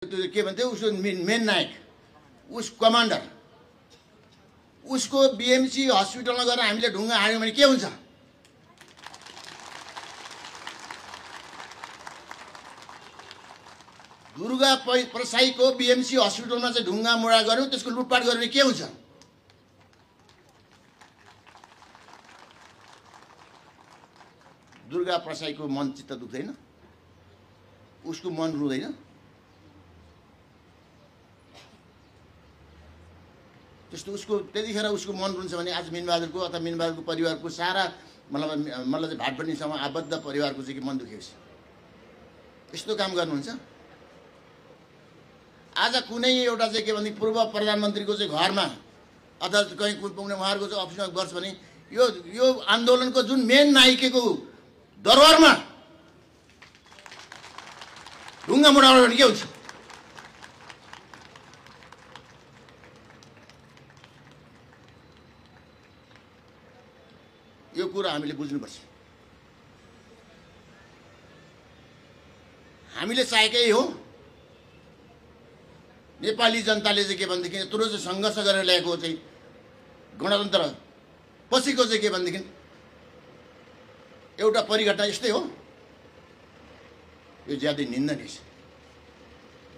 के भन्थ्यो उसको मेन नायक उस कमान्डर उसको बीएमसी हस्पिटलमा गएर हामीले ढुङ्गा हाल्यौं भने के हुन्छ? दुर्गा प्रसाईको बीएमसी हस्पिटलमा चाहिँ ढुङ्गा मुढा गर्यो, त्यसको लुटपाट गर्यो भने के हुन्छ? दुर्गा प्रसाईको मन चित्त दुख्दैन? उसको मन रुँदैन? त्यस्तो उसको त्यतिखेर उसको मन रुन्छ भने आज मिनबहादुरको अथवा मिनबहादुरको परिवारको सारा मतलब चाहिँ भाटबन्धीसँग आबद्ध परिवारको चाहिँ मन दुखेपछि यस्तो काम गर्नुहुन्छ? आज कुनै एउटा चाहिँ के भने पूर्व प्रधानमन्त्रीको चाहिँ घरमा अथवा कहीँ पुग्ने उहाँहरूको चाहिँ अफिसमा गर्छ भने यो आन्दोलनको जुन मेन नायकको दरबारमा ढुङ्गा मुढाउने भने के हुन्छ? यो कुरा हामीले बुझ्नुपर्छ। हामीले चाहेकै हो नेपाली जनताले चाहिँ के भनेदेखि यत्रो चाहिँ सङ्घर्ष गरेर ल्याएको चाहिँ गणतन्त्र पछिको चाहिँ के भनेदेखि एउटा परिघटना यस्तै हो। यो ज्यादै निन्दनीय छ,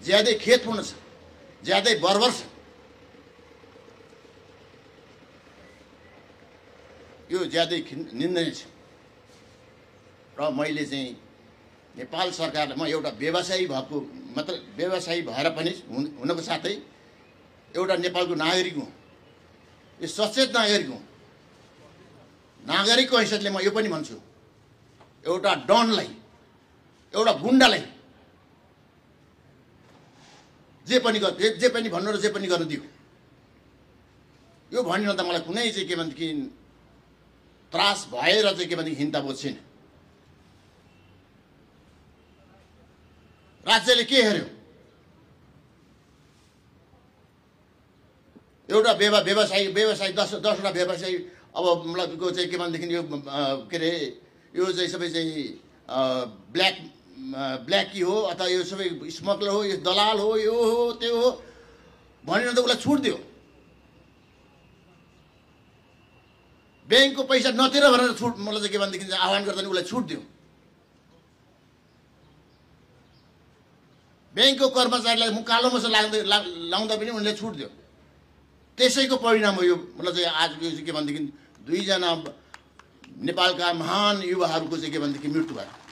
ज्यादै खेदपूर्ण छ, ज्यादै बर्बर छ। यो ज्यादै निन्दनीय छ र मैले चाहिँ नेपाल सरकारलाई म एउटा व्यवसायी भएको मतलब व्यवसायी भएर पनि हुनको साथै एउटा नेपालको नागरिक हुँ, यो सचेत नागरिक हुँ। नागरिकको हैसियतले म यो पनि भन्छु, एउटा डनलाई एउटा गुण्डालाई जे पनि भन्नु र जे पनि गर्नु दियो, यो भनिन त मलाई कुनै चाहिँ के भनेदेखि त्रास भएर चाहिँ के भनेदेखि हिंसाबोध छैन। राज्यले के हेर्यो? एउटा व्यवसायी 10वटा व्यवसायी अब मतलब को चाहिँ के भनेदेखि यो के अरे यो चाहिँ सबै चाहिँ ब्ल्याकी हो अथवा यो सबै स्मगलर हो, यो दलाल हो, यो हो त्यो हो भनेर त उसलाई छुट दियो। ब्याङ्कको पैसा नतिर भनेर छुट मतलब चाहिँ के भनेदेखि आह्वान गर्दा नि उसलाई छुट दियो। ब्याङ्कको कर्मचारीलाई कालो मसो लाउँदा पनि उनले छुट दियो। त्यसैको परिणाम हो यो मतलब चाहिँ आज यो के भनेदेखि 2जना नेपालका महान युवाहरूको चाहिँ के भनेदेखि मृत्यु भयो।